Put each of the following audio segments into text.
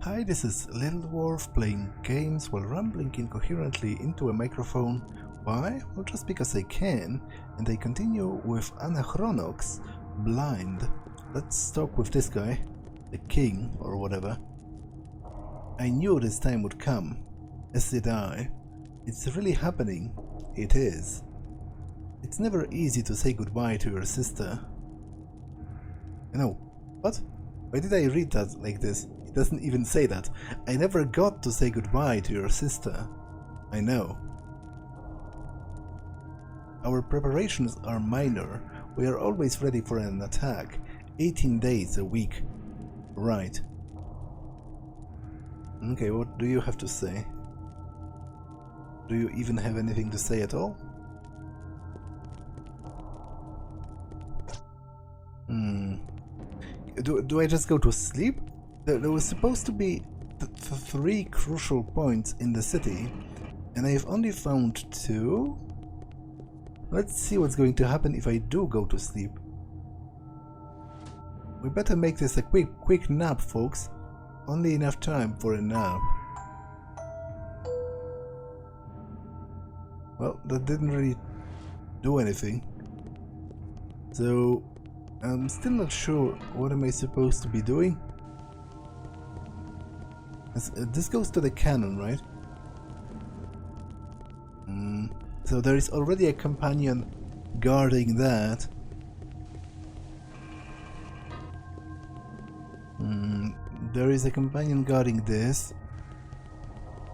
Hi, this is Little Dwarf playing games while rambling incoherently into a microphone. Why? Well, just because I can, and I continue with Anachronox, Blind. Let's talk with this guy, the king or whatever. I knew this time would come, as did I. It's really happening. It is. It's never easy to say goodbye to your sister. No, what? Why did I read that like this? It doesn't even say that. I never got to say goodbye to your sister. I know. Our preparations are minor. We are always ready for an attack. 18 days a week. Right. Okay, what do you have to say? Do you even have anything to say at all? Do I just go to sleep? There was supposed to be 3 crucial points in the city, and I've only found 2? Let's see what's going to happen if I do go to sleep. We better make this a quick nap, folks. Only enough time for a nap. Well, that didn't really do anything. So, I'm still not sure what am I supposed to be doing. This goes to the cannon, right? So there is already a companion guarding that. There is a companion guarding this.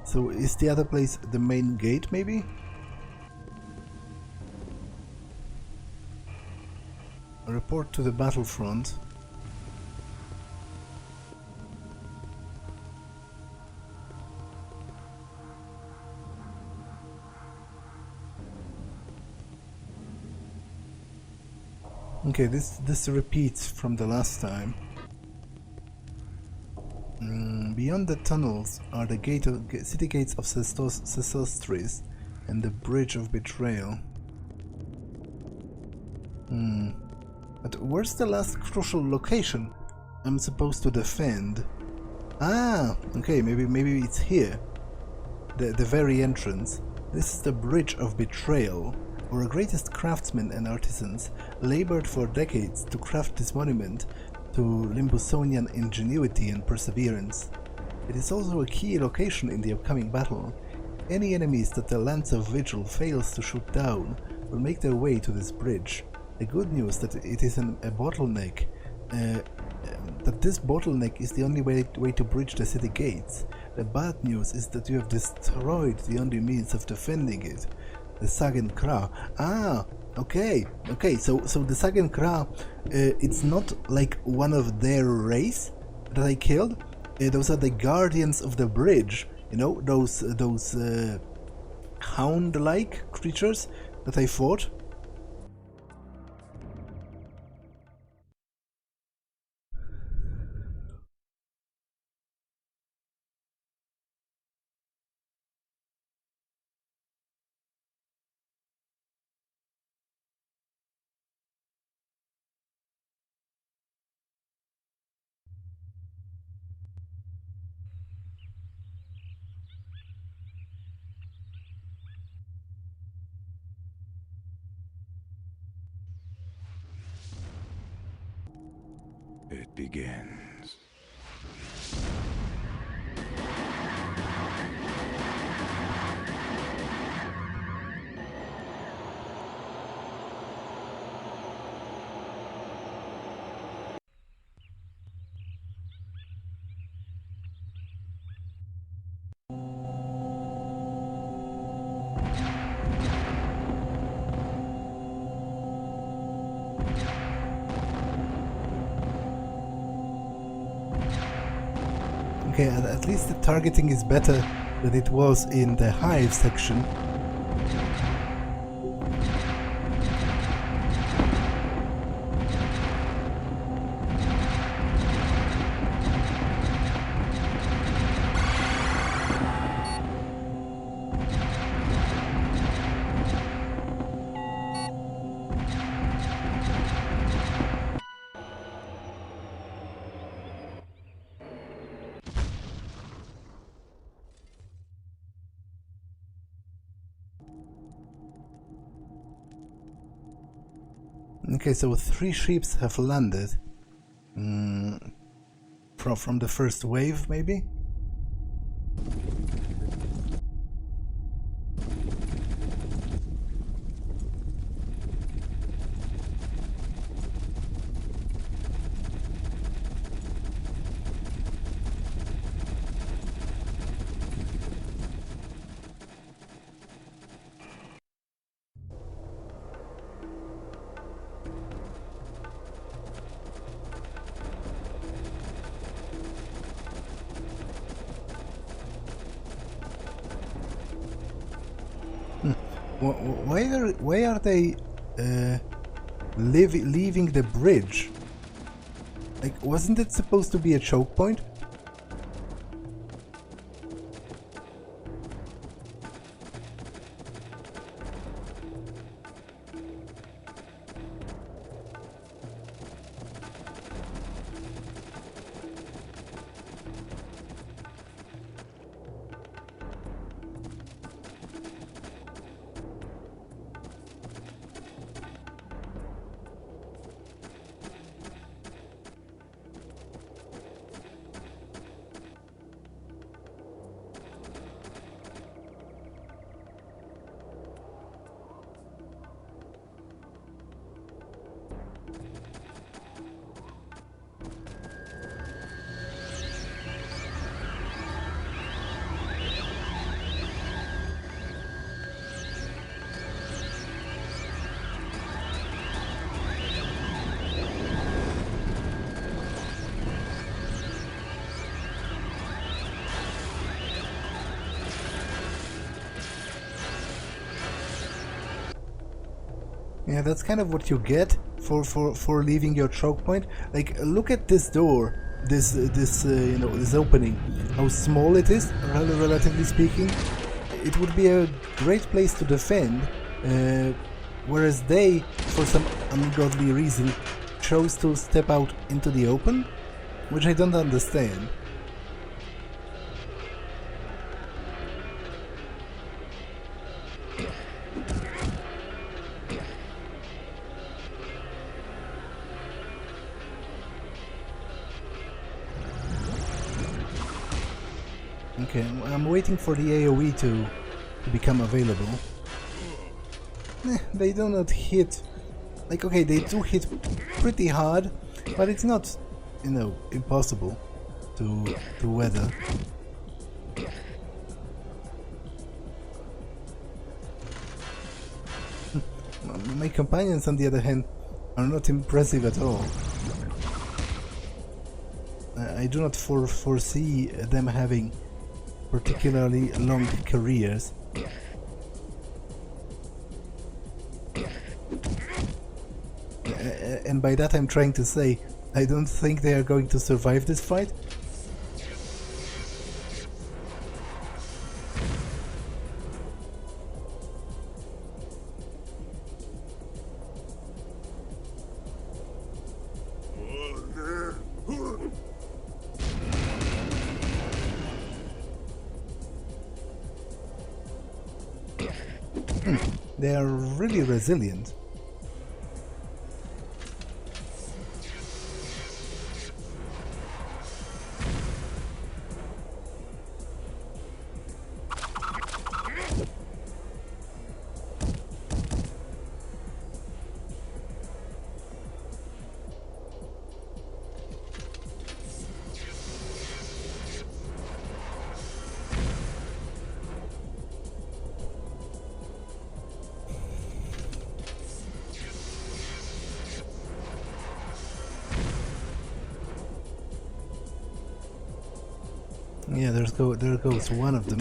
So is the other place the main gate, maybe? Report to the battlefront. Okay, this repeats from the last time. Beyond the tunnels are the city gates of Sesostris and the Bridge of Betrayal. But where's the last crucial location I'm supposed to defend? Ah, okay, maybe it's here. The very entrance. This is the Bridge of Betrayal. Our greatest craftsmen and artisans labored for decades to craft this monument to Limbusonian ingenuity and perseverance. It is also a key location in the upcoming battle. Any enemies that the Lance of Vigil fails to shoot down will make their way to this bridge. The good news that it is a bottleneck, that this bottleneck is the only way to bridge the city gates. The bad news is that you have destroyed the only means of defending it. The Sagen Kra. Ah, okay, so the Sagen Kra, it's not like one of their race that I killed. Those are the guardians of the bridge, you know, those hound-like creatures that I fought. It begins. Okay, at least the targeting is better than it was in the hive section. Okay, so 3 ships have landed. From the first wave, maybe? Why are they leaving the bridge? Like, wasn't it supposed to be a choke point? Yeah, that's kind of what you get for leaving your choke point. Like, look at this door, this you know, this opening. How small it is, relatively speaking. It would be a great place to defend, whereas they, for some ungodly reason, chose to step out into the open, which I don't understand. Okay, I'm waiting for the AoE to become available. They do not hit. Like, okay, they do hit pretty hard, but it's not, you know, impossible to weather. My companions, on the other hand, are not impressive at all. I do not foresee them having particularly long careers. And by that I'm trying to say, I don't think they are going to survive this fight. They are really resilient. Yeah, there goes one of them.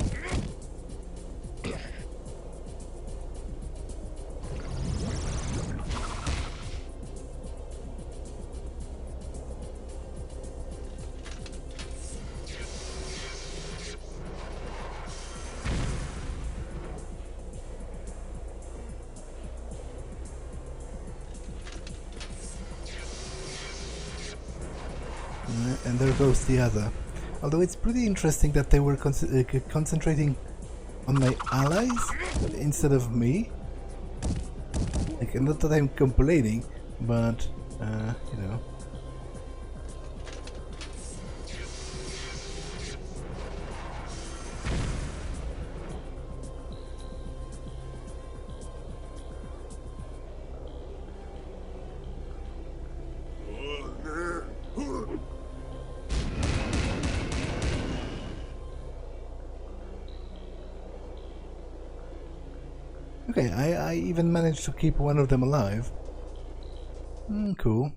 And there goes the other. Although it's pretty interesting that they were concentrating on my allies instead of me. Like, not that I'm complaining, but you know. Okay, I even managed to keep one of them alive. Cool.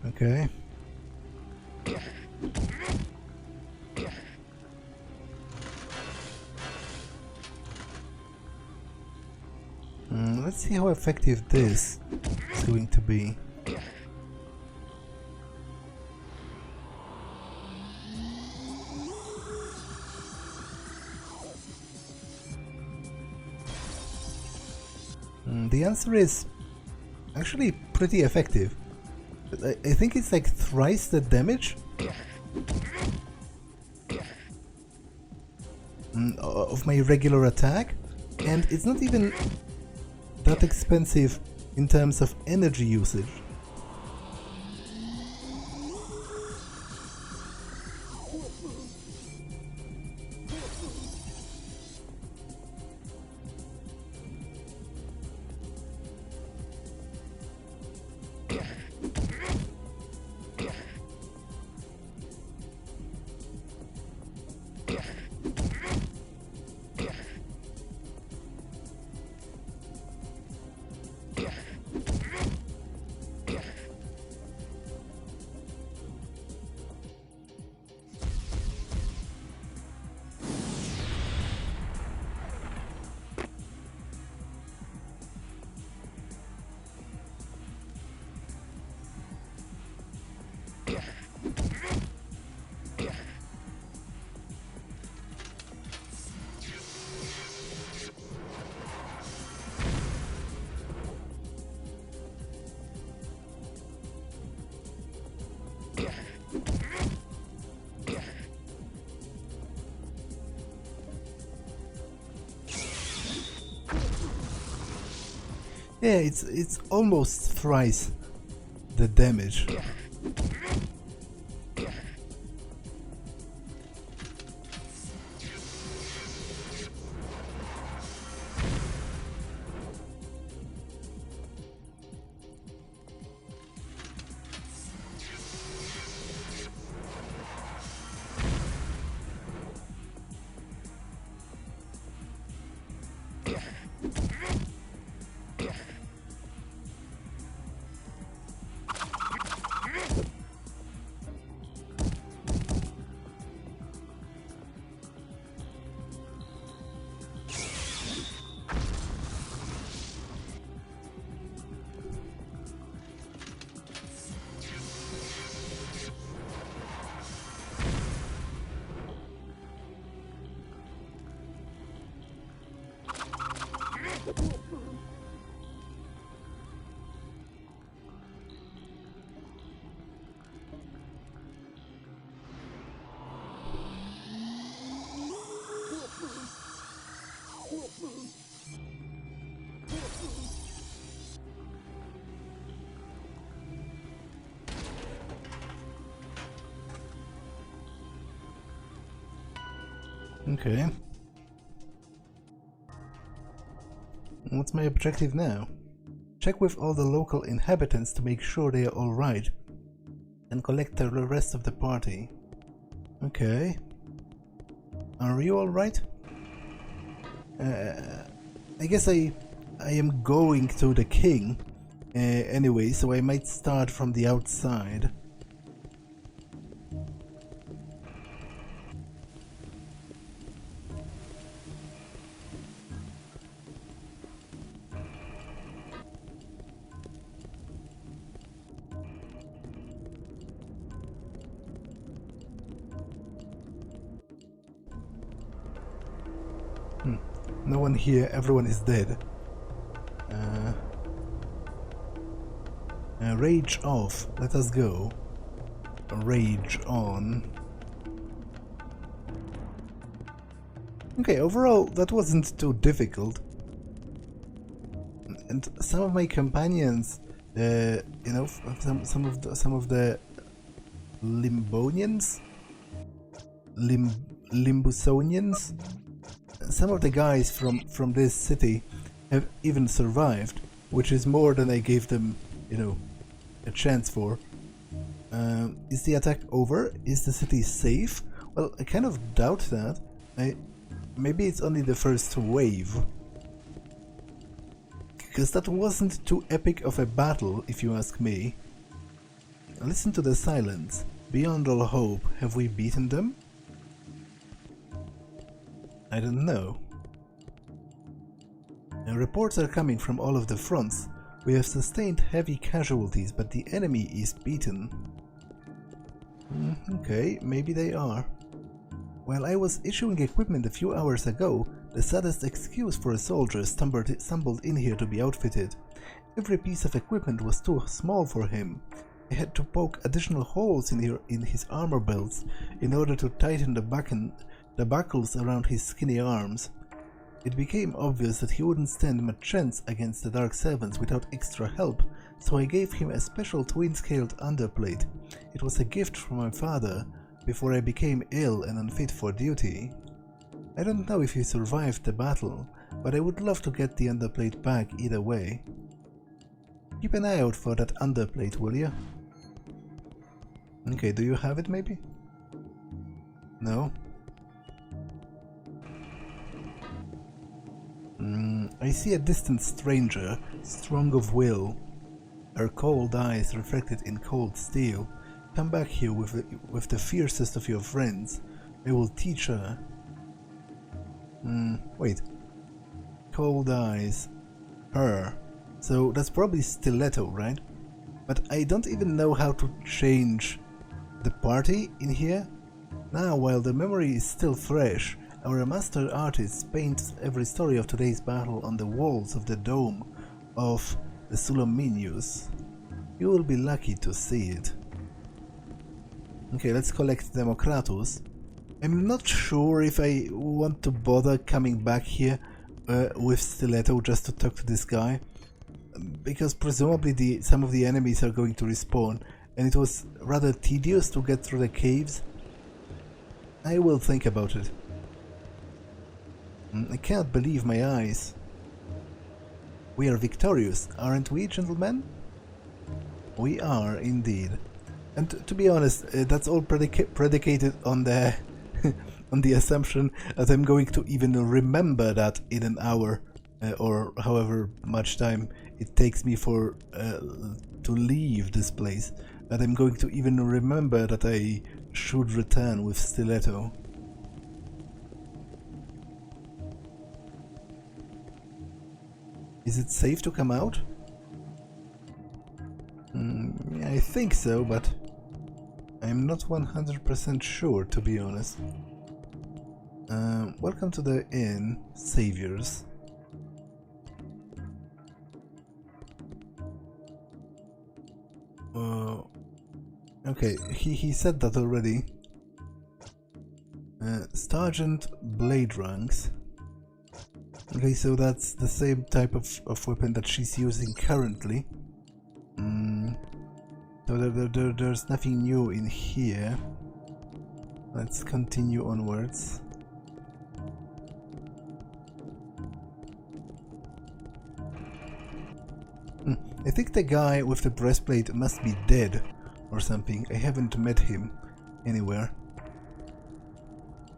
Okay. Let's see how effective this is going to be. The answer is actually pretty effective. I think it's like thrice the damage of my regular attack, and it's not even that expensive in terms of energy usage. Yeah, it's almost thrice the damage. Okay. What's my objective now? Check with all the local inhabitants to make sure they are alright, and collect the rest of the party. Okay. Are you alright? I guess I am going to the king anyway, so I might start from the outside. no one here, everyone is dead. Rage off, let us go. Rage on. Okay, overall that wasn't too difficult. And some of my companions, you know, some of the Limbonians, Limbusonians, some of the guys from this city have even survived, which is more than I gave them, you know, a chance for. Is the attack over? Is the city safe? Well, I kind of doubt that. Maybe it's only the first wave. Because that wasn't too epic of a battle, if you ask me. Listen to the silence. Beyond all hope, have we beaten them? I don't know. Reports are coming from all of the fronts. We have sustained heavy casualties, but the enemy is beaten. Okay, maybe they are. While I was issuing equipment a few hours ago, the saddest excuse for a soldier stumbled in here to be outfitted. Every piece of equipment was too small for him. I had to poke additional holes in his armor belts in order to tighten the buckles around his skinny arms. It became obvious that he wouldn't stand much chance against the Dark Servants without extra help, so I gave him a special twin-scaled underplate. It was a gift from my father before I became ill and unfit for duty. I don't know if he survived the battle, but I would love to get the underplate back either way. Keep an eye out for that underplate, will you? Okay, do you have it maybe? No? I see a distant stranger, strong of will. Her cold eyes reflected in cold steel. Come back here with the fiercest of your friends. I will teach her. Wait. Cold eyes. Her. So that's probably Stiletto, right? But I don't even know how to change the party in here. Now, while the memory is still fresh, our master artist paints every story of today's battle on the walls of the dome of the Sulominius. You will be lucky to see it. Okay, let's collect Democratus. I'm not sure if I want to bother coming back here with Stiletto just to talk to this guy, because presumably some of the enemies are going to respawn, and it was rather tedious to get through the caves. I will think about it. I can't believe my eyes. We are victorious, aren't we, gentlemen? We are, indeed. And to be honest, that's all predicated on the on the assumption that I'm going to even remember that in an hour, or however much time it takes me for to leave this place. That I'm going to even remember that I should return with Stiletto. Is it safe to come out? I think so, but I'm not 100% sure, to be honest. Welcome to the inn, Saviors. Okay, he said that already. Sergeant Blade Ranks. Okay, so that's the same type of weapon that she's using currently. So there's nothing new in here. Let's continue onwards. I think the guy with the breastplate must be dead or something. I haven't met him anywhere.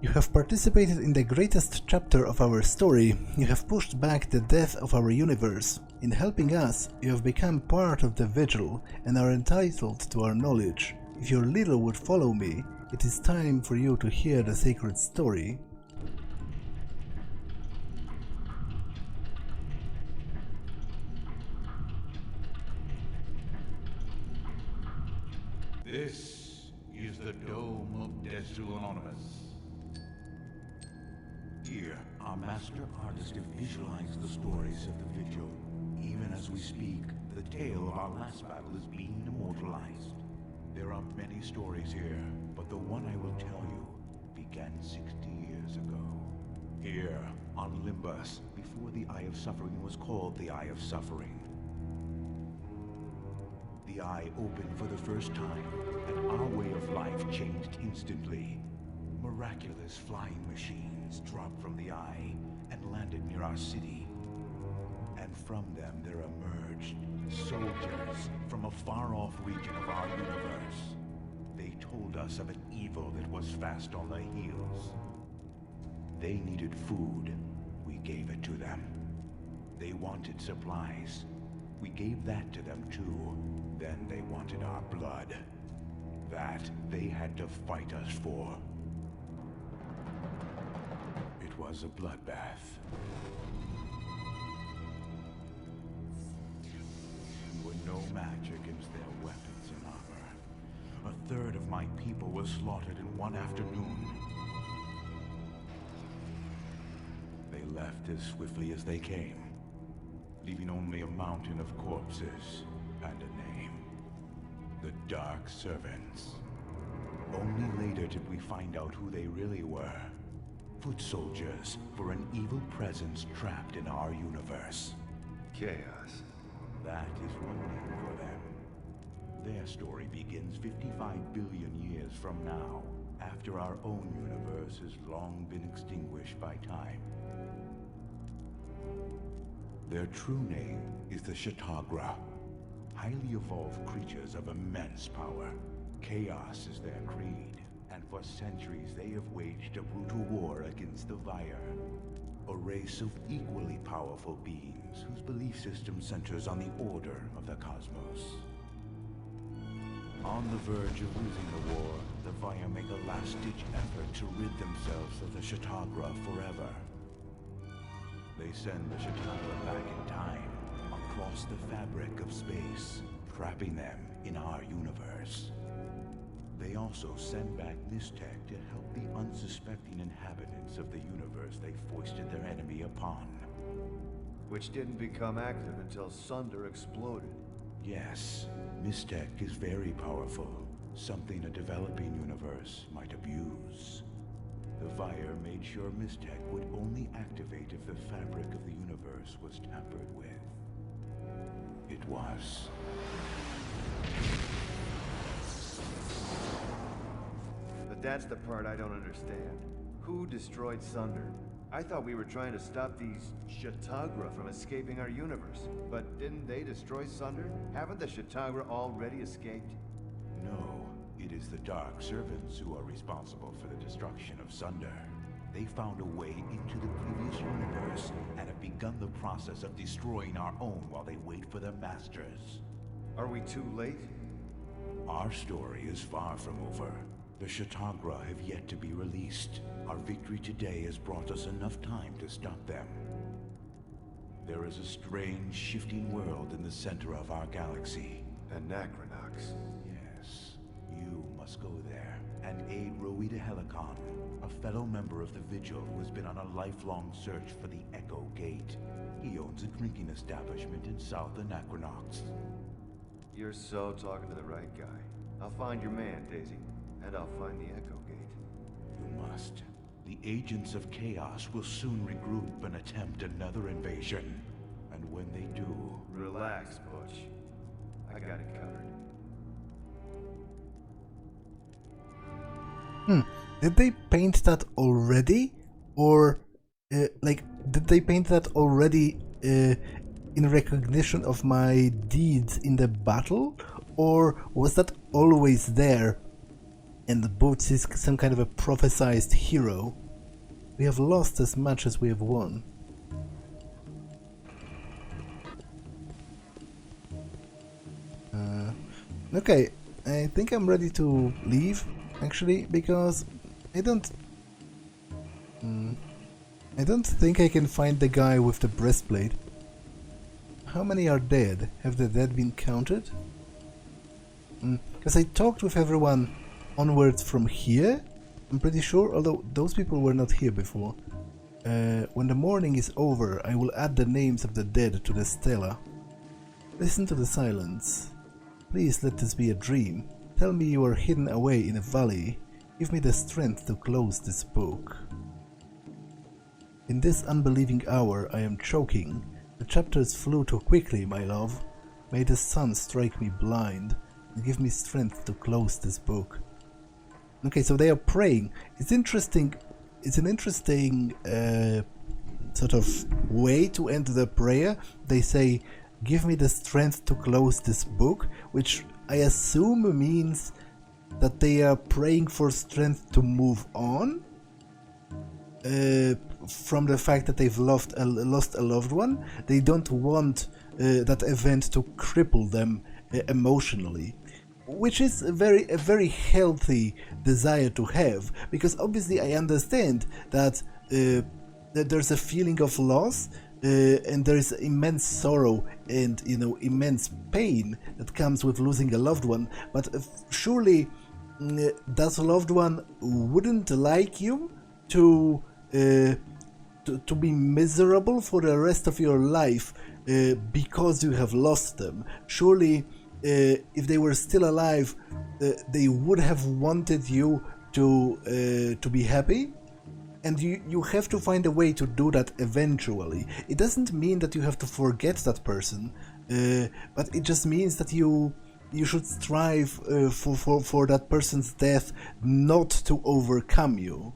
You have participated in the greatest chapter of our story. You have pushed back the death of our universe. In helping us, you have become part of the vigil and are entitled to our knowledge. If your leader would follow me, it is time for you to hear the sacred story. This is the dome of Anachronox. Here Our master artist have visualized the stories of the Vigil. Even as we speak, the tale of our last battle is being immortalized. There are many stories here, but the one I will tell you began 60 years ago. Here, on Limbus, before the Eye of Suffering was called the Eye of Suffering. The Eye opened for the first time, and our way of life changed instantly. Miraculous flying machines dropped from the Eye and landed near our city. And from them there emerged soldiers from a far-off region of our universe. They told us of an evil that was fast on the heels. They needed food. We gave it to them. They wanted supplies. We gave that to them too. Then they wanted our blood. That they had to fight us for. It was a bloodbath. We were no match against their weapons and armor. A third of my people was slaughtered in one afternoon. They left as swiftly as they came, leaving only a mountain of corpses and a name. The Dark Servants. Only later did we find out who they really were. Foot soldiers for an evil presence trapped in our universe. Chaos. That is one name for them. Their story begins 55 billion years from now, after our own universe has long been extinguished by time. Their true name is the Shatagra, highly evolved creatures of immense power. Chaos is their creed, and for centuries they have waged a brutal war against the Vire, a race of equally powerful beings whose belief system centers on the order of the cosmos. On the verge of losing the war, the Vire make a last-ditch effort to rid themselves of the Shatagra forever. They send the Shatagra back in time, across the fabric of space, trapping them in our universe. They also send back Mystech to help the unsuspecting inhabitants of the universe they foisted their enemy upon. Which didn't become active until Sunder exploded. Yes, Mystech is very powerful, something a developing universe might abuse. The Vire made sure Mystech would only activate if the fabric of the universe was tampered with. It was. But that's the part I don't understand. Who destroyed Sunder? I thought we were trying to stop these Shatagra from escaping our universe. But didn't they destroy Sunder? Haven't the Shatagra already escaped? No. It is the Dark Servants who are responsible for the destruction of Sunder. They found a way into the previous universe and have begun the process of destroying our own while they wait for their masters. Are we too late? Our story is far from over. The Shatagra have yet to be released. Our victory today has brought us enough time to stop them. There is a strange, shifting world in the center of our galaxy. Anachronox. You must go there and aid Rowita Helicon, a fellow member of the Vigil who has been on a lifelong search for the Echo Gate. He owns a drinking establishment in South Anachronox. You're so talking to the right guy. I'll find your man, Daisy, and I'll find the Echo Gate. You must. The agents of Chaos will soon regroup and attempt another invasion. And when they do... Relax, Butch. I got it covered. Did they paint that already? Or, did they paint that already in recognition of my deeds in the battle? Or was that always there? And Boots is some kind of a prophesized hero? We have lost as much as we have won. Okay, I think I'm ready to leave. Actually, because I don't think I can find the guy with the breastplate. How many are dead? Have the dead been counted? Because I talked with everyone onwards from here, I'm pretty sure, although those people were not here before. When the morning is over, I will add the names of the dead to the stela. Listen to the silence. Please let this be a dream. Tell me you are hidden away in a valley. Give me the strength to close this book. In this unbelieving hour I am choking. The chapters flew too quickly, my love. May the sun strike me blind and give me strength to close this book. Okay, so they are praying. It's interesting. It's an interesting sort of way to end the prayer. They say, give me the strength to close this book, which I assume means that they are praying for strength to move on from the fact that they've lost a loved one. They don't want that event to cripple them emotionally, which is a very healthy desire to have, because obviously I understand that that there's a feeling of loss and there is immense sorrow and immense pain that comes with losing a loved one, but surely that loved one wouldn't like you to be miserable for the rest of your life because you have lost them. Surely if they were still alive, they would have wanted you to be happy, and you have to find a way to do that eventually. It doesn't mean that you have to forget that person, but it just means that you should strive for that person's death not to overcome you.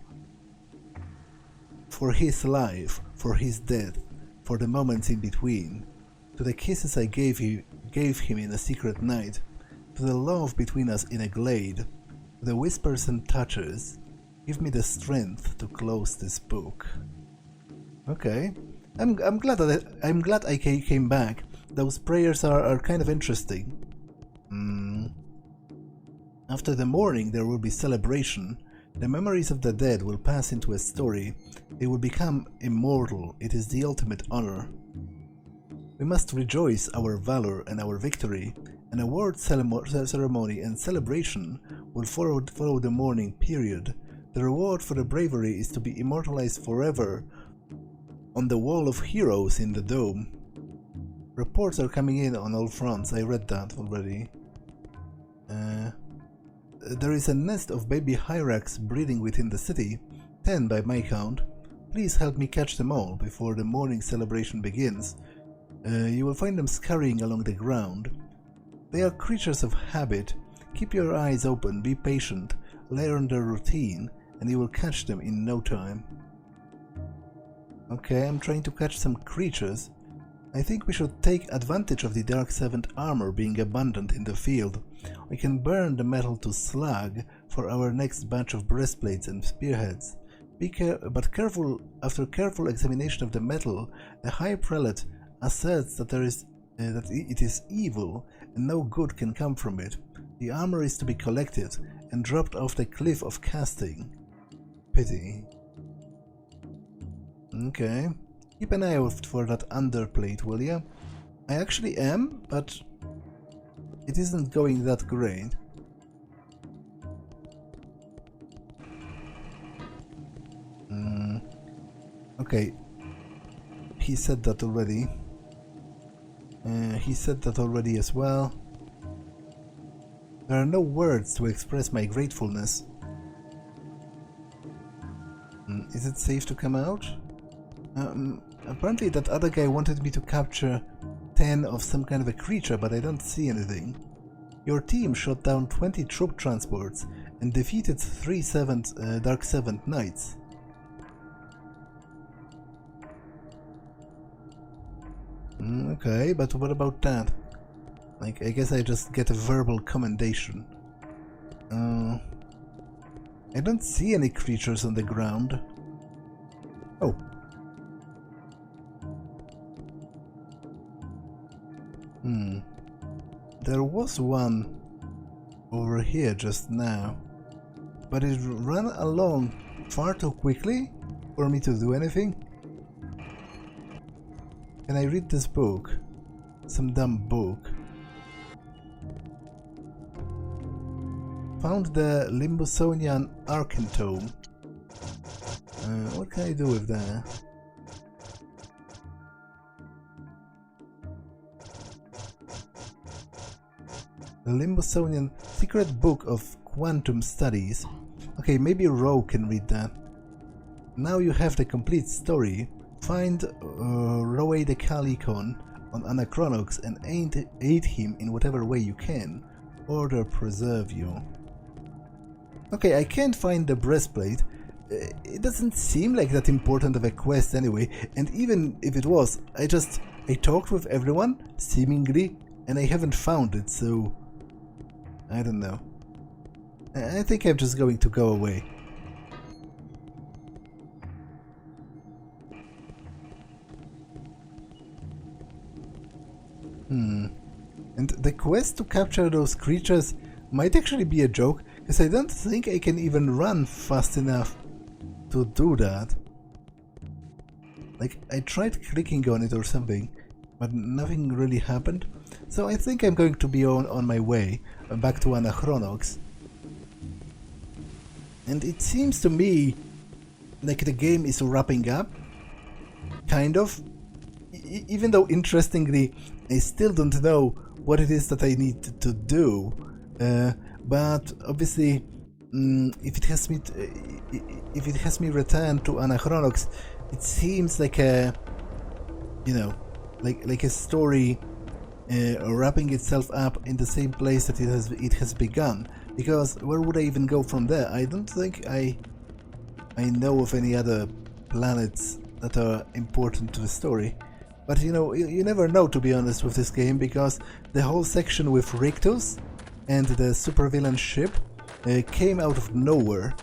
For his life, for his death, for the moments in between, to the kisses I gave him in a secret night, to the love between us in a glade, to the whispers and touches, give me the strength to close this book. Okay, I'm glad I came back. Those prayers are kind of interesting. After the morning there will be celebration. The memories of the dead will pass into a story. They will become immortal. It is the ultimate honor. We must rejoice our valor and our victory. An award ceremony and celebration will follow the mourning period. The reward for the bravery is to be immortalized forever on the wall of heroes in the dome. Reports are coming in on all fronts. I read that already. There is a nest of baby hyrax breeding within the city, 10 by my count. Please help me catch them all before the morning celebration begins. You will find them scurrying along the ground. They are creatures of habit. Keep your eyes open, be patient, learn their routine, and you will catch them in no time. Okay, I'm trying to catch some creatures. I think we should take advantage of the Dark 7th armor being abundant in the field. We can burn the metal to slag for our next batch of breastplates and spearheads. But after careful examination of the metal, the High Prelate asserts that it is evil and no good can come from it. The armor is to be collected and dropped off the cliff of casting. Pity. Okay. Keep an eye out for that underplate, will ya? I actually am, but it isn't going that great. Okay. He said that already. He said that already as well. There are no words to express my gratefulness. Is it safe to come out? Apparently that other guy wanted me to capture 10 of some kind of a creature, but I don't see anything. Your team shot down 20 troop transports and defeated 3 Dark 7th Knights. Okay, but what about that? Like, I guess I just get a verbal commendation. I don't see any creatures on the ground. Oh. There was one over here just now, but it ran along far too quickly for me to do anything. Can I read this book? Some dumb book. Found the Limbusonian Archentome. What what can I do with that? The Limbusonian Secret Book of Quantum Studies. Okay, maybe Ro can read that. Now you have the complete story. Find Roe the Calicon on Anachronox and aid him in whatever way you can. Order preserve you. Okay, I can't find the breastplate. It doesn't seem like that important of a quest anyway, and even if it was, I talked with everyone, seemingly, and I haven't found it, so I don't know. I think I'm just going to go away. And the quest to capture those creatures might actually be a joke, because I don't think I can even run fast enough to do that. Like, I tried clicking on it or something, but nothing really happened. So I think I'm going to be on my way back to Anachronox. And it seems to me like the game is wrapping up, kind of. Even though, interestingly, I still don't know what it is that I need to do. But obviously, if it has me return to Anachronox, it seems like a, you know, like a story wrapping itself up in the same place that it has begun. Because where would I even go from there? I don't think I know of any other planets that are important to the story. But you know, you never know, to be honest, with this game, because the whole section with Rictus and the supervillain ship came out of nowhere.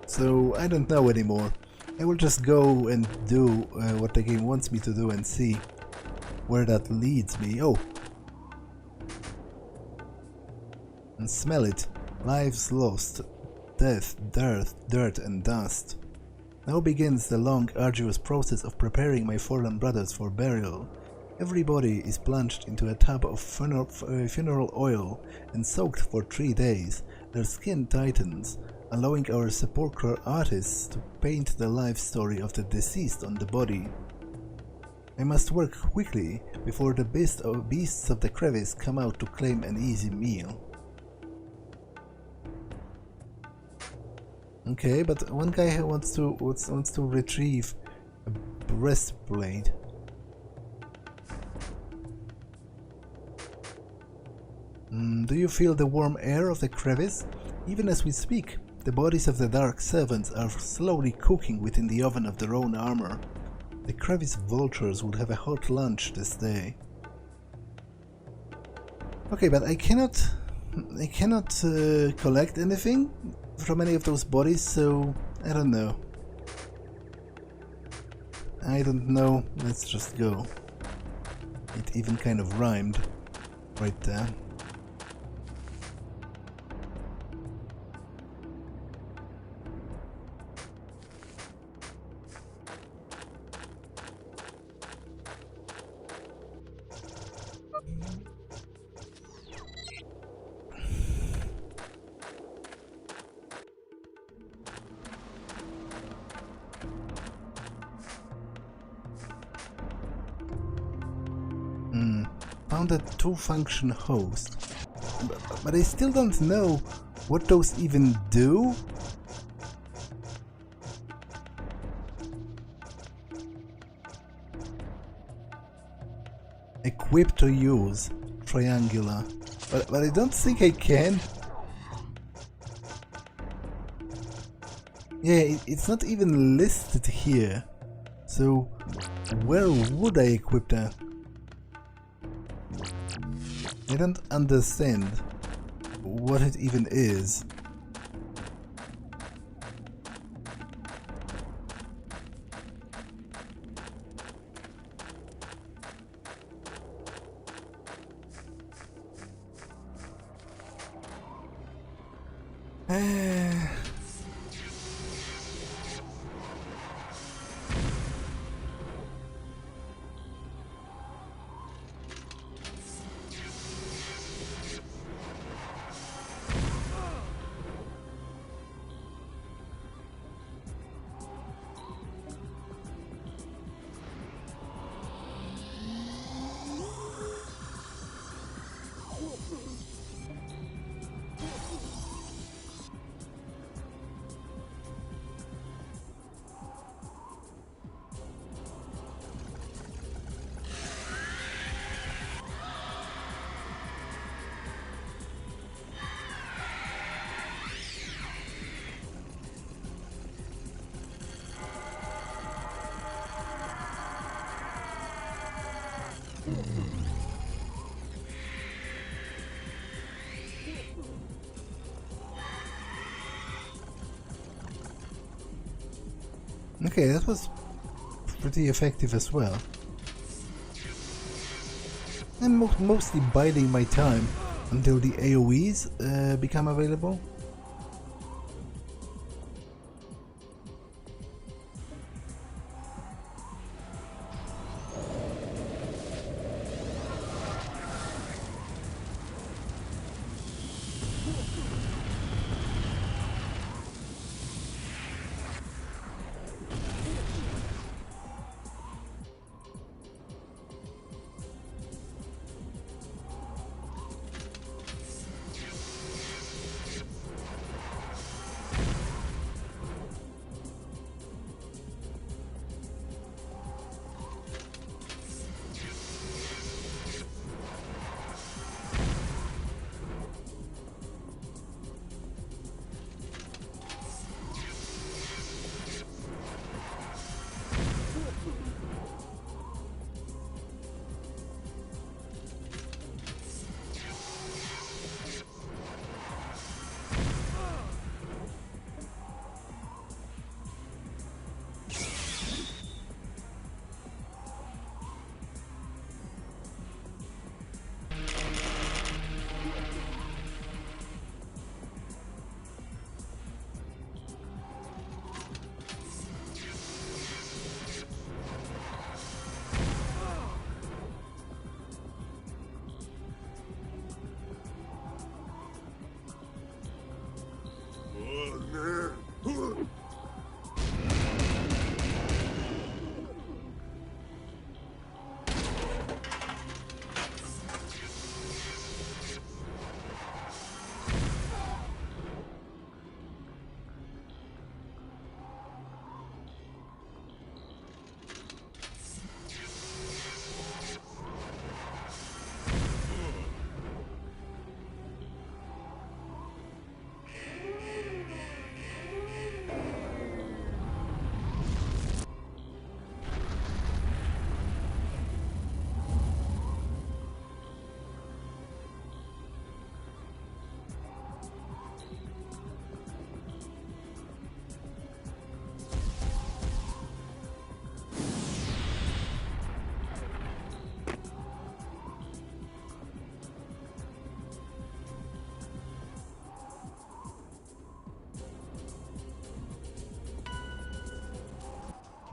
So I don't know anymore. I will just go and do what the game wants me to do and see where that leads me. Oh! And smell it. Lives lost. Death, dirt and dust. Now begins the long, arduous process of preparing my fallen brothers for burial. Every body is plunged into a tub of funeral oil and soaked for 3 days. Their skin tightens, allowing our sepulchral artists to paint the life story of the deceased on the body. I must work quickly before the beasts of the crevice come out to claim an easy meal. Okay, but one guy wants to retrieve a breastplate. Do you feel the warm air of the crevice? Even as we speak, the bodies of the dark servants are slowly cooking within the oven of their own armor. The crevice vultures would have a hot lunch this day. Okay, but I cannot collect anything from any of those bodies, so I don't know. Let's just go. It even kind of rhymed right there. Found a two-function host, but I still don't know what those even do. Equip to use, triangular, but I don't think I can. Yeah, it's not even listed here, so where would I equip that? I don't understand what it even is. Okay, that was pretty effective as well. I'm mostly biding my time until the AoEs become available.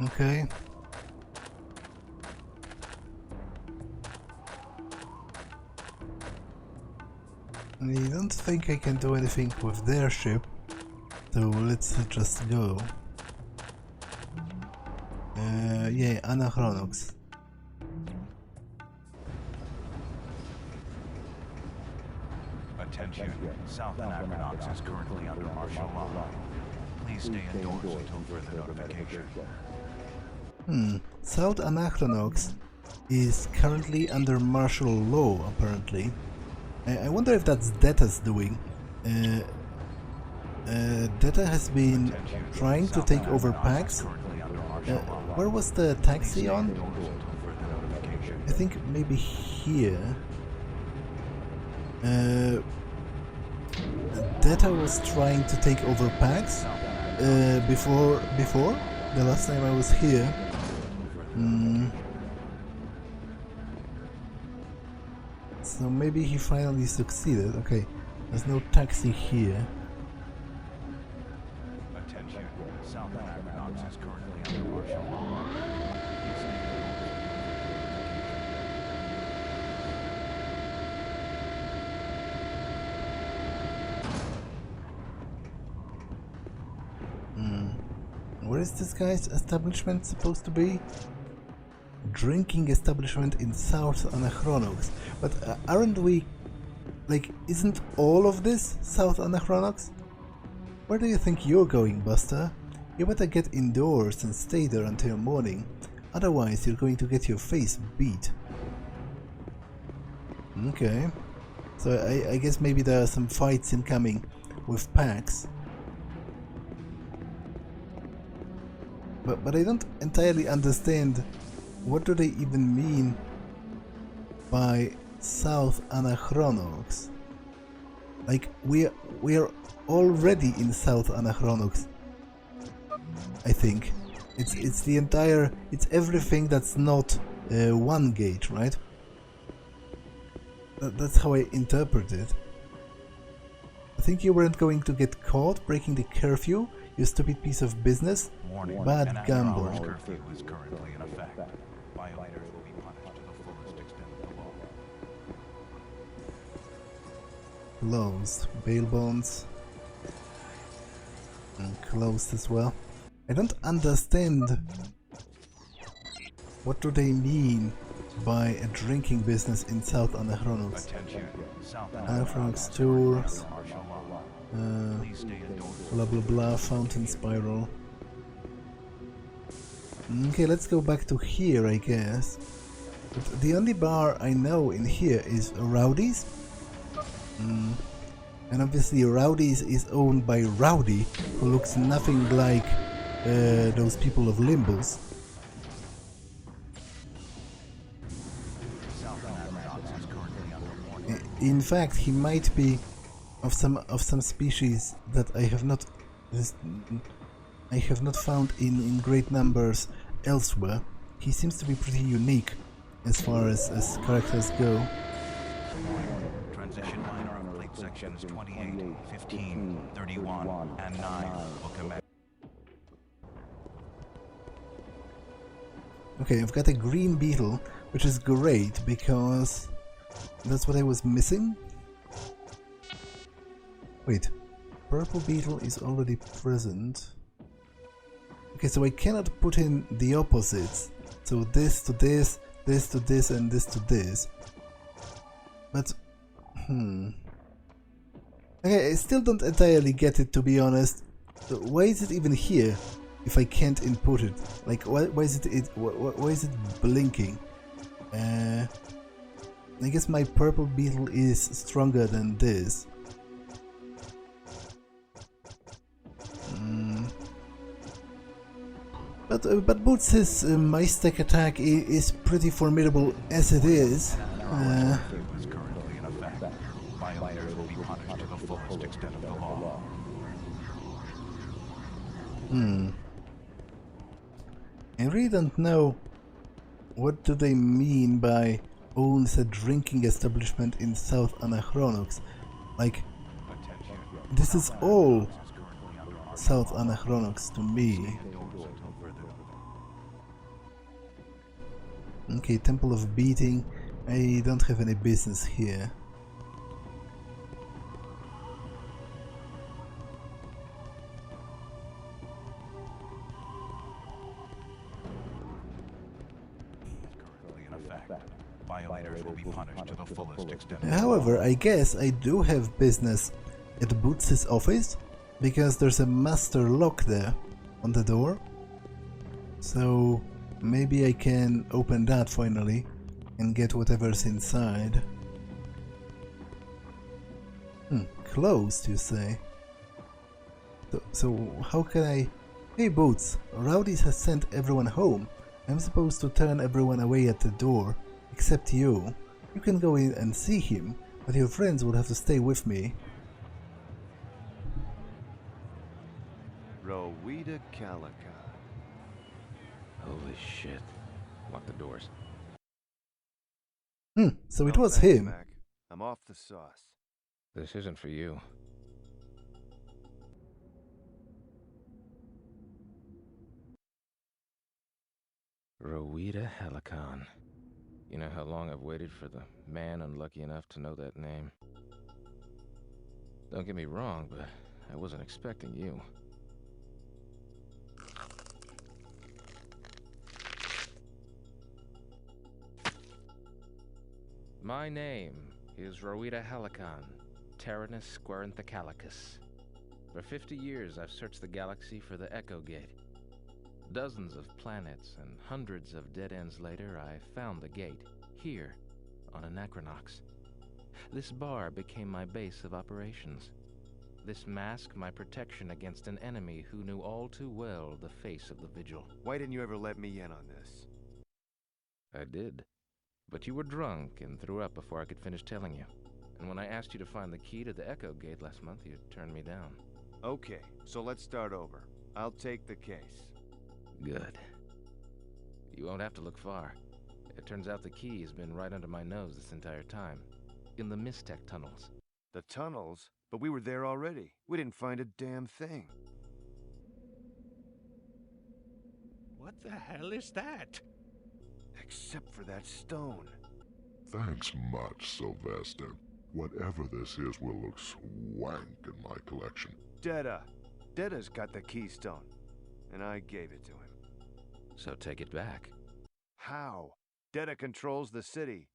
Okay. I don't think I can do anything with their ship, so let's just go. Yeah, Anachronox. Attention, South Anachronox is currently under martial law. Please stay indoors until further notification. South Anachronox is currently under martial law, apparently. I wonder if that's Detta's doing. Detta has been trying to take over Pax. Where was the taxi on? I think maybe here. Detta was trying to take over Pax before the last time I was here. So maybe he finally succeeded. Okay, there's no taxi here. Attention, South Anachronox is currently under martial law. Where is this guy's establishment supposed to be? Drinking establishment in South Anachronox. But aren't we... like, isn't all of this South Anachronox? Where do you think you're going, Buster? You better get indoors and stay there until morning. Otherwise you're going to get your face beat. Okay. So I guess maybe there are some fights incoming with Pax. But I don't entirely understand what do they even mean by South Anachronox. Like we are already in South Anachronox, I think. It's the entire, it's everything that's not one gate, right? That's how I interpret it. I think you weren't going to get caught breaking the curfew, you stupid piece of business. Warning. Bad An gamble. Anachronox curfew is currently in effect. Violators will be punished to the fullest extent of the law. Closed. Bail bonds. And closed as well. I don't understand. What do they mean by a drinking business in South Anachronox? Attention. South Anachronox tours. martial law. Please stay indoors. Blah blah blah. Fountain spiral. Okay, let's go back to here, I guess. But the only bar I know in here is Rowdy's. And obviously Rowdy's is owned by Rowdy, who looks nothing like those people of Limbus. In fact, he might be of some species that I have not found in great numbers elsewhere. He seems to be pretty unique as far as characters go. Transition liner of plate sections 28, 15, 31, and 9 will commence. Okay, I've got a green beetle, which is great because that's what I was missing. Wait, purple beetle is already present. Okay, so I cannot put in the opposites. So this to this, this to this, and this to this. But, okay, I still don't entirely get it, to be honest. So why is it even here if I can't input it? Like, why is it blinking? I guess my purple beetle is stronger than this. But Boots' Maistek attack is pretty formidable as it is. Is currently in effect. Violators will be punished to the fullest extent of the law. I really don't know what do they mean by owns a drinking establishment in South Anachronox. Like, this is all South Anachronox to me. Okay, Temple of Beating. I don't have any business here. Violators will be punished to the fullest extent. However, I guess I do have business at Boots' office, because there's a master lock there on the door. So maybe I can open that finally and get whatever's inside. Closed, you say? So how can I... Hey Boots, Rowdy's has sent everyone home. I'm supposed to turn everyone away at the door, except you. You can go in and see him, but your friends will have to stay with me. Rowita Calica. Holy shit. Lock the doors. So it No, was thanks, him. Mac. I'm off the sauce. This isn't for you. Rowita Helicon. You know how long I've waited for the man unlucky enough to know that name? Don't get me wrong, but I wasn't expecting you. My name is Rowita Helicon, Tyrannus Squarinthecallicus. For 50 years I've searched the galaxy for the Echo Gate. Dozens of planets and hundreds of dead ends later, I found the gate, here, on Anachronox. This bar became my base of operations. This mask my protection against an enemy who knew all too well the face of the Vigil. Why didn't you ever let me in on this? I did. But you were drunk and threw up before I could finish telling you. And when I asked you to find the key to the Echo Gate last month, you turned me down. Okay, so let's start over. I'll take the case. Good. You won't have to look far. It turns out the key has been right under my nose this entire time. In the Mistech tunnels. The tunnels? But we were there already. We didn't find a damn thing. What the hell is that? Except for that stone. Thanks much, Sylvester. Whatever this is will look swank in my collection. Detta. Detta's got the keystone. And I gave it to him. So take it back. How? Detta controls the city.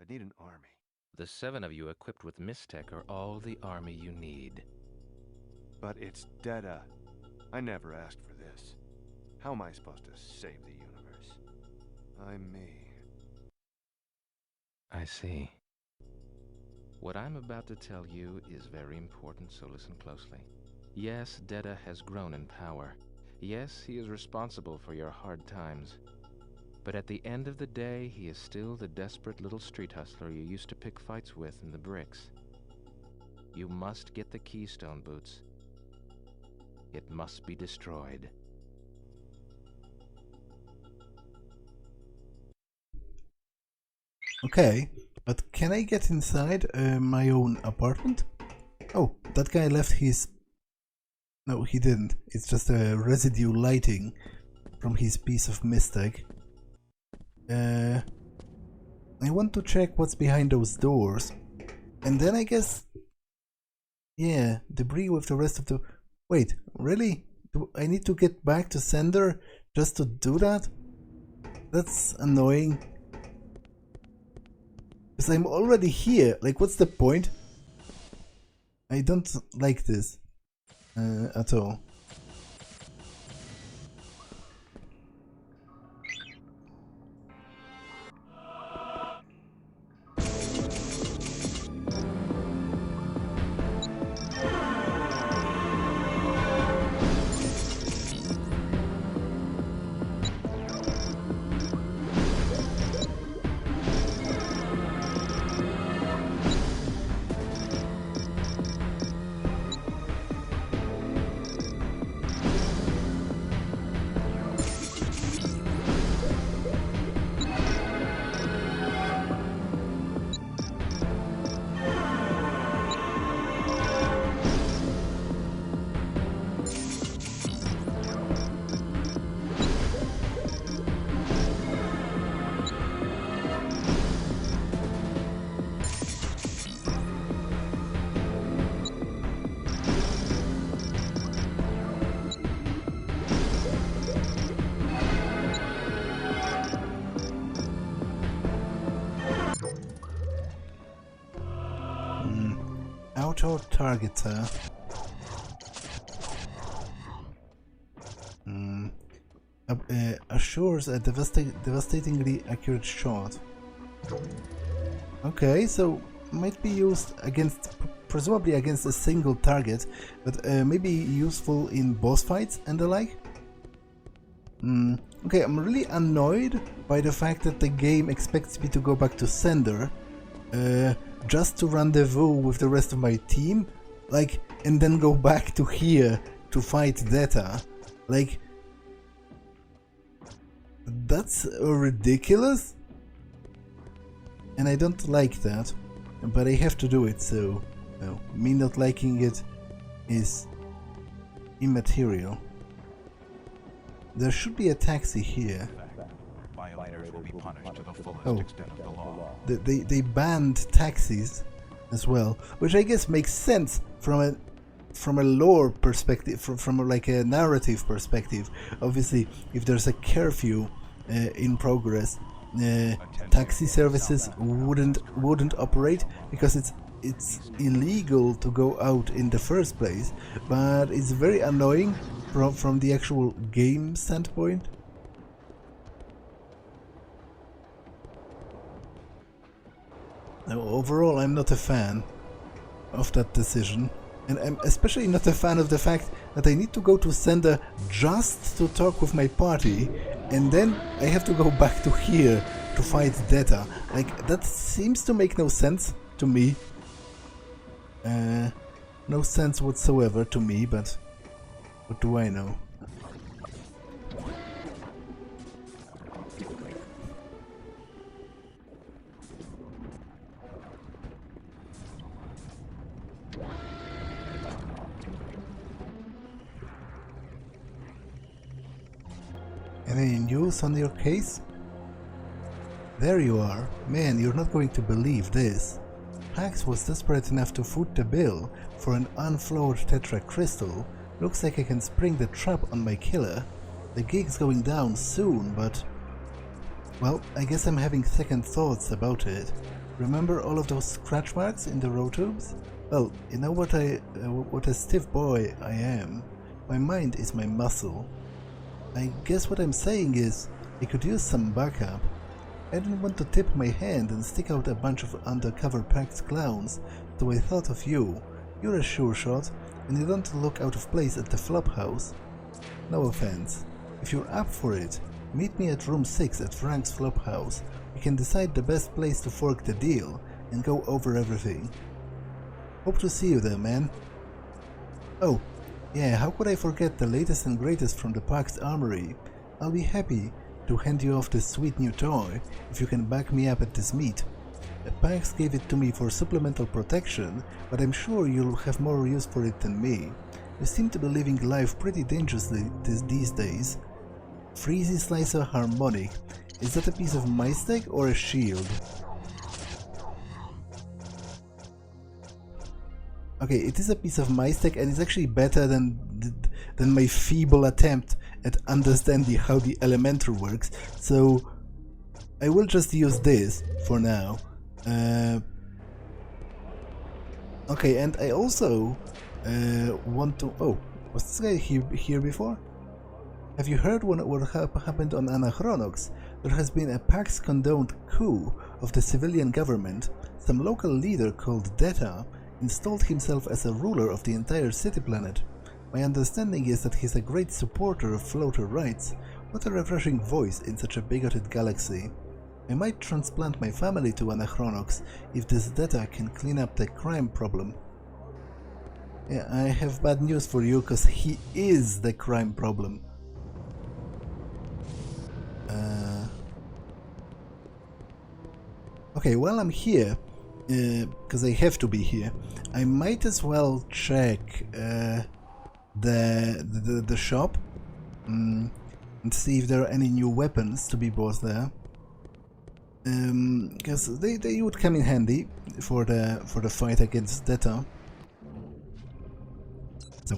I need an army. The 7 of you equipped with Mistech are all the army you need. But it's Detta. I never asked for this. How am I supposed to save the universe? I'm me. I see. What I'm about to tell you is very important, so listen closely. Yes, Detta has grown in power. Yes, he is responsible for your hard times. But at the end of the day, he is still the desperate little street hustler you used to pick fights with in the bricks. You must get the keystone, Boots. It must be destroyed. Okay, but can I get inside my own apartment? Oh, that guy left his... No, he didn't. It's just a residue lighting from his piece of Mistech. I want to check what's behind those doors. And then I guess... Yeah, debris with the rest of the... Wait, really? Do I need to get back to sender just to do that? That's annoying. Because I'm already here. Like, what's the point? I don't like this at all. Auto targeter. Assures a devastatingly accurate shot. Okay, so might be used against, presumably against a single target, but maybe useful in boss fights and the like. Okay, I'm really annoyed by the fact that the game expects me to go back to sender just to rendezvous with the rest of my team, like, and then go back to here to fight Detta. Like, that's ridiculous, and I don't like that, but I have to do it, so well, me not liking it is immaterial. There should be a taxi here. Violators will be punished to the fullest extent of the law. They banned taxis as well, which I guess makes sense from a lore perspective, from like a narrative perspective. Obviously, if there's a curfew in progress, taxi services wouldn't operate because it's illegal to go out in the first place. But it's very annoying from the actual game standpoint. Now, overall, I'm not a fan of that decision, and I'm especially not a fan of the fact that I need to go to sender just to talk with my party, and then I have to go back to here to fight Detta. Like, that seems to make no sense to me. No sense whatsoever to me, but what do I know? Any news on your case? There you are. Man, you're not going to believe this. Pax was desperate enough to foot the bill for an unflawed tetra crystal. Looks like I can spring the trap on my killer. The gig's going down soon, but... well, I guess I'm having second thoughts about it. Remember all of those scratch marks in the row tubes? Well, you know what a stiff boy I am. My mind is my muscle. I guess what I'm saying is, I could use some backup. I didn't want to tip my hand and stick out a bunch of undercover Pax clowns, so I thought of you. You're a sure shot, and you don't look out of place at the Flophouse. No offense. If you're up for it, meet me at room 6 at Frank's Flophouse. We can decide the best place to fork the deal and go over everything. Hope to see you there, man. Oh, yeah, how could I forget the latest and greatest from the Pax Armory? I'll be happy to hand you off this sweet new toy if you can back me up at this meet. Pax gave it to me for supplemental protection, but I'm sure you'll have more use for it than me. You seem to be living life pretty dangerously these days. Freezy Slicer Harmonic. Is that a piece of my steak or a shield? Okay, it is a piece of my steak and it's actually better than my feeble attempt at understanding how the Elementor works, so I will just use this for now. Okay, and I also want to... oh, was this guy here before? Have you heard what happened on Anachronox? There has been a Pax-condoned coup of the civilian government. Some local leader called Detta installed himself as a ruler of the entire city planet. My understanding is that he's a great supporter of floater rights. What a refreshing voice in such a bigoted galaxy. I might transplant my family to Anachronox if this Detta can clean up the crime problem. Yeah, I have bad news for you, cause he is the crime problem. Okay, while I'm here, because I have to be here, I might as well check the shop and see if there are any new weapons to be bought there. Because they would come in handy for the fight against Detta. So,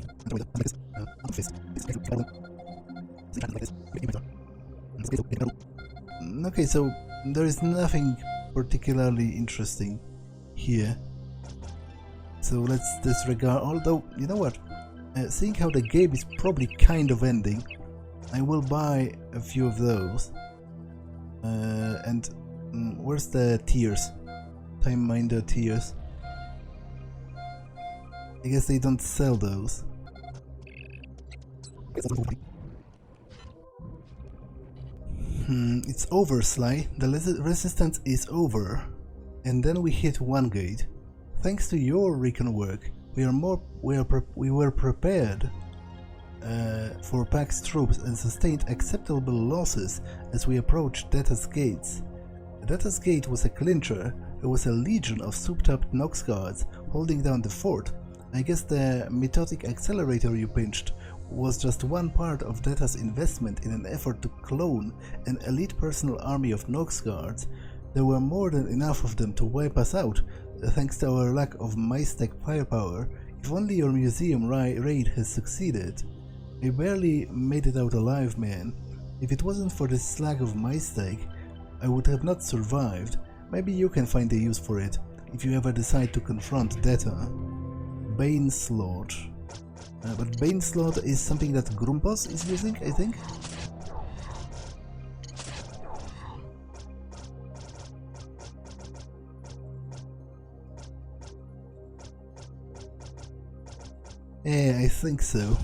okay, so there is nothing particularly interesting here, so let's disregard. Although, you know what, seeing how the game is probably kind of ending, I will buy a few of those. And where's the tiers? Time Minder tiers. I guess they don't sell those. It's over, Sly. The resistance is over. And then we hit one gate. Thanks to your recon work, we were prepared for Pax troops and sustained acceptable losses as we approached Detta's gates. Detta's gate was a clincher. There was a legion of souped-up Nox guards holding down the fort. I guess the methodic accelerator you pinched was just one part of Detta's investment in an effort to clone an elite personal army of Nox guards. There were more than enough of them to wipe us out, thanks to our lack of MyStack firepower. If only your museum raid has succeeded. I barely made it out alive, man. If it wasn't for this slag of MyStack, I would have not survived. Maybe you can find a use for it, if you ever decide to confront Detta. Baneslot. But Baneslot is something that Grumpos is using, I think? Yeah, I think so.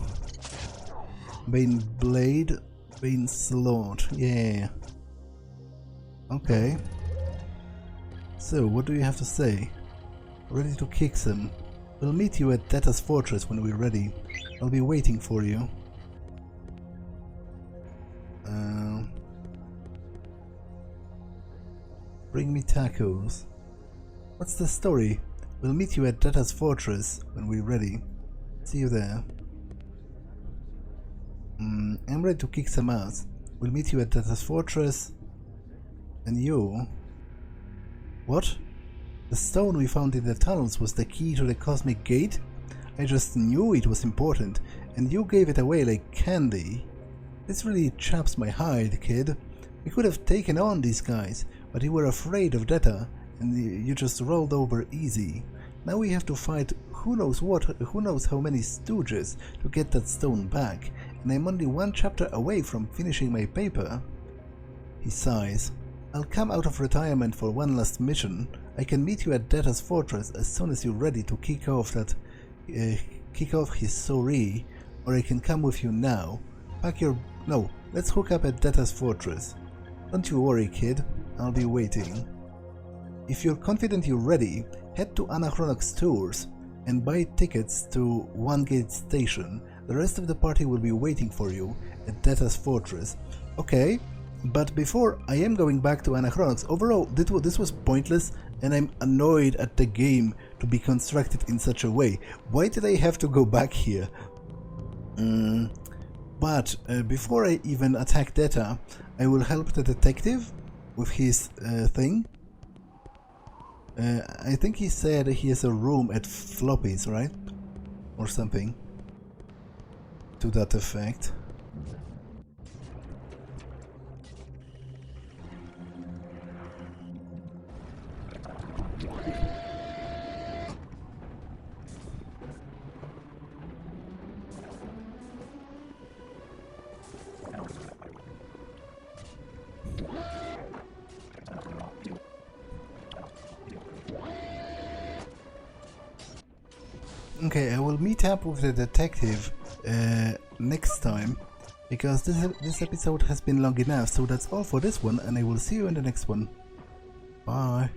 Bane Blade, Baneslot, yeah. Okay. So, what do you have to say? Ready to kick some. We'll meet you at Detta's fortress when we're ready. I'll be waiting for you. Bring me tacos. What's the story? We'll meet you at Detta's fortress when we're ready. See you there. I'm ready to kick some ass. We'll meet you at Detta's fortress. And you... What? The stone we found in the tunnels was the key to the cosmic gate? I just knew it was important, and you gave it away like candy. This really chaps my hide, kid. We could have taken on these guys, but you were afraid of Detta, and you just rolled over easy. Now we have to fight who knows what, who knows how many stooges to get that stone back, and I'm only one chapter away from finishing my paper. He sighs. I'll come out of retirement for one last mission. I can meet you at Detta's fortress as soon as you're ready to kick off his sorry, or I can come with you now. Pack your... No, let's hook up at Detta's fortress. Don't you worry, kid. I'll be waiting. If you're confident you're ready, head to Anachronox Tours and buy tickets to One Gate Station. The rest of the party will be waiting for you at Detta's fortress. Okay, but before I am going back to Anachronox, overall this was pointless and I'm annoyed at the game to be constructed in such a way. Why did I have to go back here? But before I even attack Detta, I will help the detective with his thing. I think he said he has a room at Floppy's, right? Or something to that effect. Okay, I will meet up with the detective next time, because this episode has been long enough, so that's all for this one, and I will see you in the next one. Bye.